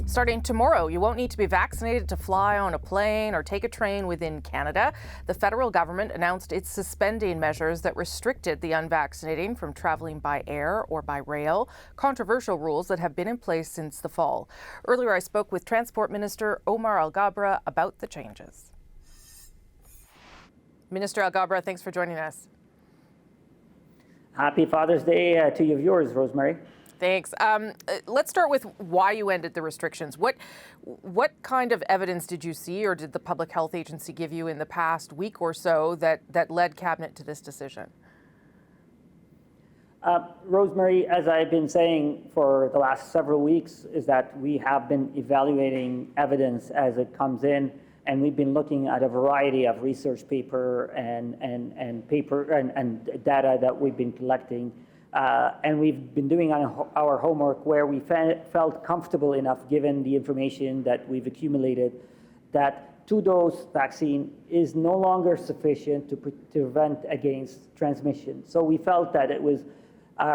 Starting tomorrow, you won't need to be vaccinated to fly on a plane or take a train within Canada. The federal government announced it's suspending measures that restricted the unvaccinated from traveling by air or by rail, controversial rules that have been in place since the fall. Earlier, I spoke with Transport Minister Omar Alghabra about the changes. Minister Alghabra, thanks for joining us. Happy Father's Day to your viewers, Rosemary. Thanks. Let's start with why you ended the restrictions. What kind of evidence did you see, or did the Public Health Agency give you in the past week or so that led Cabinet to this decision? Rosemary, as I've been saying for the last several weeks, is that we have been evaluating evidence as it comes in, and we've been looking at a variety of research paper and data that we've been collecting. And we've been doing our homework where we felt comfortable enough, given the information that we've accumulated, that two-dose vaccine is no longer sufficient to prevent against transmission. So we felt that it was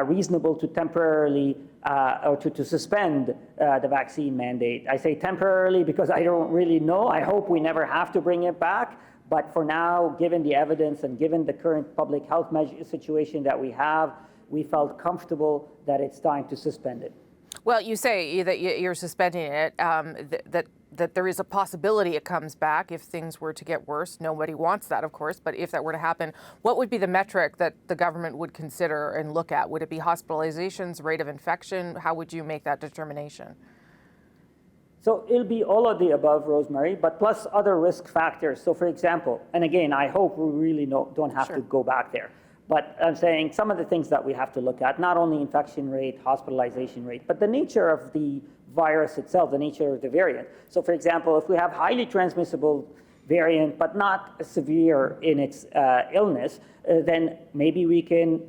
reasonable to temporarily or to suspend the vaccine mandate. I say temporarily because I don't really know. I hope we never have to bring it back. But for now, given the evidence and given the current public health situation that we have, we felt comfortable that it's time to suspend it. Well, you say that you're suspending it, that there is a possibility it comes back if things were to get worse. Nobody wants that, of course, but if that were to happen, what would be the metric that the government would consider and look at? Would it be hospitalizations, rate of infection? How would you make that determination? So it'll be all of the above, Rosemary, but plus other risk factors. So for example, and again, I hope we really don't have to go back there. But I'm saying some of the things that we have to look at, not only infection rate, hospitalization rate, but the nature of the virus itself, the nature of the variant. So for example, if we have highly transmissible variant, but not severe in its illness, then maybe we can,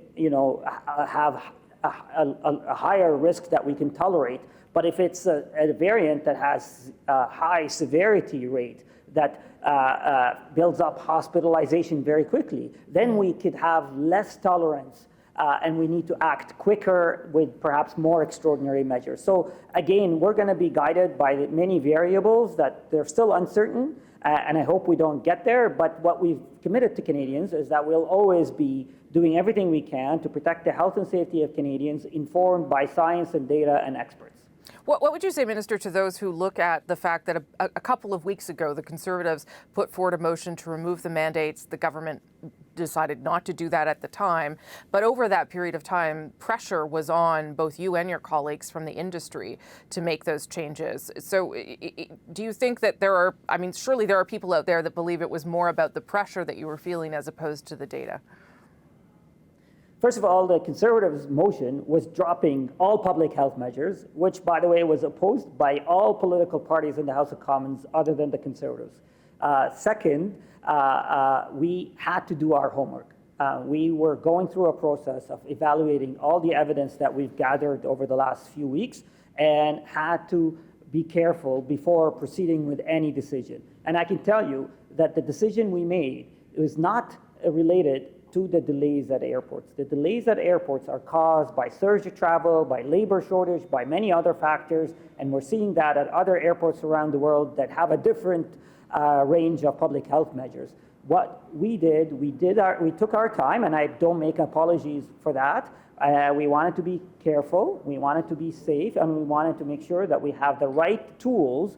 have a higher risk that we can tolerate. But if it's a variant that has a high severity rate, that builds up hospitalization very quickly, then we could have less tolerance and we need to act quicker with perhaps more extraordinary measures. So again, we're going to be guided by many variables that they're still uncertain, and I hope we don't get there, but what we've committed to Canadians is that we'll always be doing everything we can to protect the health and safety of Canadians, informed by science and data and experts. What would you say, Minister, to those who look at the fact that a couple of weeks ago, the Conservatives put forward a motion to remove the mandates? The government decided not to do that at the time. But over that period of time, pressure was on both you and your colleagues from the industry to make those changes. So do you think that surely there are people out there that believe it was more about the pressure that you were feeling as opposed to the data? First of all, the Conservatives' motion was dropping all public health measures, which, by the way, was opposed by all political parties in the House of Commons other than the Conservatives. Second, we had to do our homework. We were going through a process of evaluating all the evidence that we've gathered over the last few weeks and had to be careful before proceeding with any decision. And I can tell you that the decision we made was not related to the delays at airports. The delays at airports are caused by surge of travel, by labor shortage, by many other factors, and we're seeing that at other airports around the world that have a different range of public health measures. What we did, we took our time, and I don't make apologies for that. We wanted to be careful, we wanted to be safe, and we wanted to make sure that we have the right tools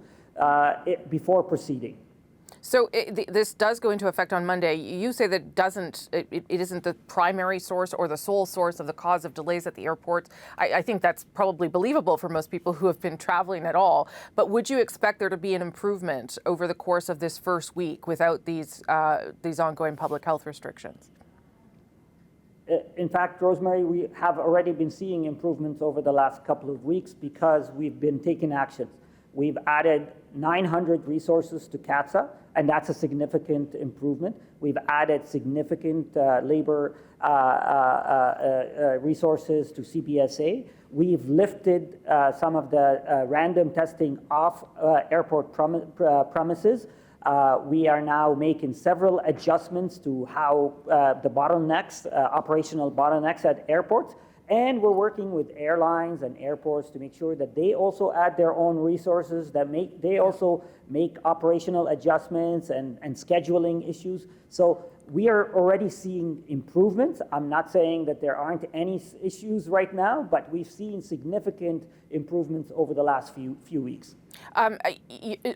before proceeding. So this does go into effect on Monday. You say that it isn't the primary source or the sole source of the cause of delays at the airports. I think that's probably believable for most people who have been traveling at all. But would you expect there to be an improvement over the course of this first week without these ongoing public health restrictions? In fact, Rosemary, we have already been seeing improvements over the last couple of weeks because we've been taking actions. We've added 900 resources to CATSA, and that's a significant improvement. We've added significant labor resources to CBSA. We've lifted some of the random testing off airport premises. We are now making several adjustments to how the bottlenecks, operational bottlenecks at airports. And we're working with airlines and airports to make sure that they also add their own resources, that they also make operational adjustments and scheduling issues. So we are already seeing improvements. I'm not saying that there aren't any issues right now, but we've seen significant improvements over the last few weeks.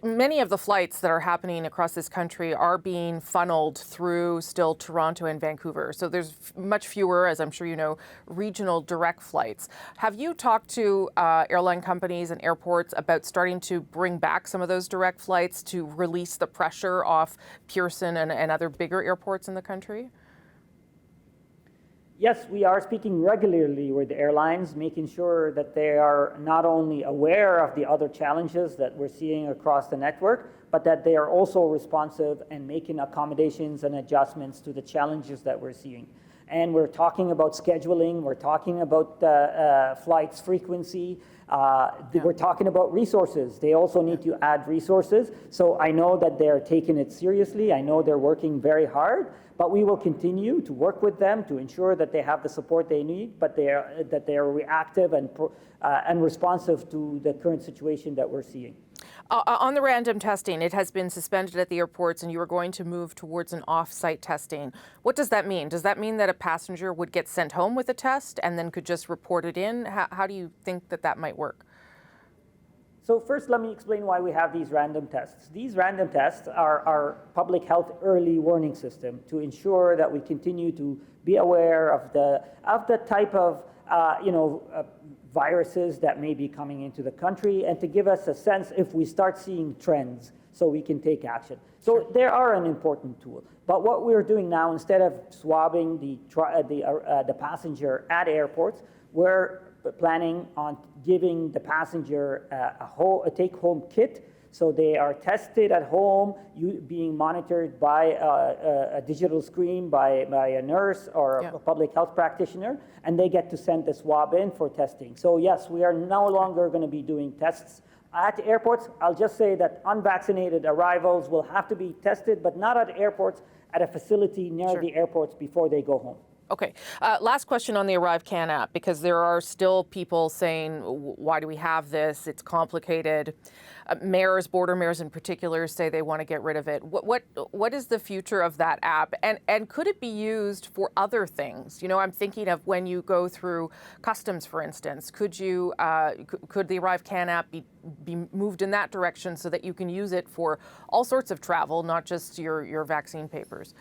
Many of the flights that are happening across this country are being funneled through still Toronto and Vancouver. So there's much fewer, as I'm sure you know, regional direct flights. Have you talked to airline companies and airports about starting to bring back some of those direct flights to release the pressure off Pearson and other bigger airports in the country? Yes, we are speaking regularly with the airlines, making sure that they are not only aware of the other challenges that we're seeing across the network, but that they are also responsive and making accommodations and adjustments to the challenges that we're seeing. And we're talking about scheduling, we're talking about flights frequency, we're talking about resources. They also need to add resources. So I know that they're taking it seriously. I know they're working very hard, but we will continue to work with them to ensure that they have the support they need, but that they are reactive and responsive to the current situation that we're seeing. On the random testing, it has been suspended at the airports and you are going to move towards an off-site testing. What does that mean? Does that mean that a passenger would get sent home with a test and then could just report it in? How do you think that might work? So first, let me explain why we have these random tests. These random tests are our public health early warning system to ensure that we continue to be aware of the type of viruses that may be coming into the country, and to give us a sense if we start seeing trends so we can take action. So they are an important tool. But what we're doing now, instead of swabbing the passenger at airports, we're planning on giving the passenger a take-home kit. So they are tested at home, being monitored by a digital screen by a nurse or a public health practitioner, and they get to send the swab in for testing. So yes, we are no longer going to be doing tests at airports. I'll just say that unvaccinated arrivals will have to be tested, but not at airports, at a facility near the airports before they go home. Okay. Last question on the ArriveCAN app, because there are still people saying, why do we have this? It's complicated. Mayors, border mayors in particular, say they want to get rid of it. What is the future of that app? And could it be used for other things? You know, I'm thinking of when you go through customs, for instance. Could the ArriveCAN app be moved in that direction so that you can use it for all sorts of travel, not just your vaccine papers?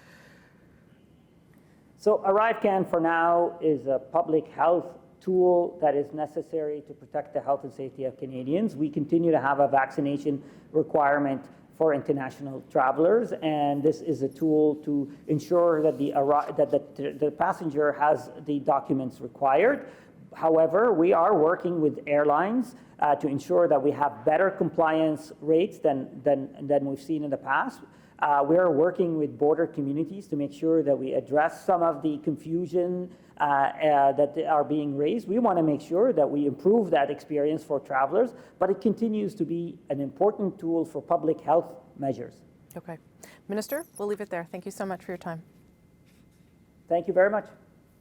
So ArriveCAN for now is a public health tool that is necessary to protect the health and safety of Canadians. We continue to have a vaccination requirement for international travelers, and this is a tool to ensure that the passenger has the documents required. However, we are working with airlines to ensure that we have better compliance rates than we've seen in the past. We're working with border communities to make sure that we address some of the confusion that are being raised. We want to make sure that we improve that experience for travelers, but it continues to be an important tool for public health measures. Okay. Minister, we'll leave it there. Thank you so much for your time. Thank you very much.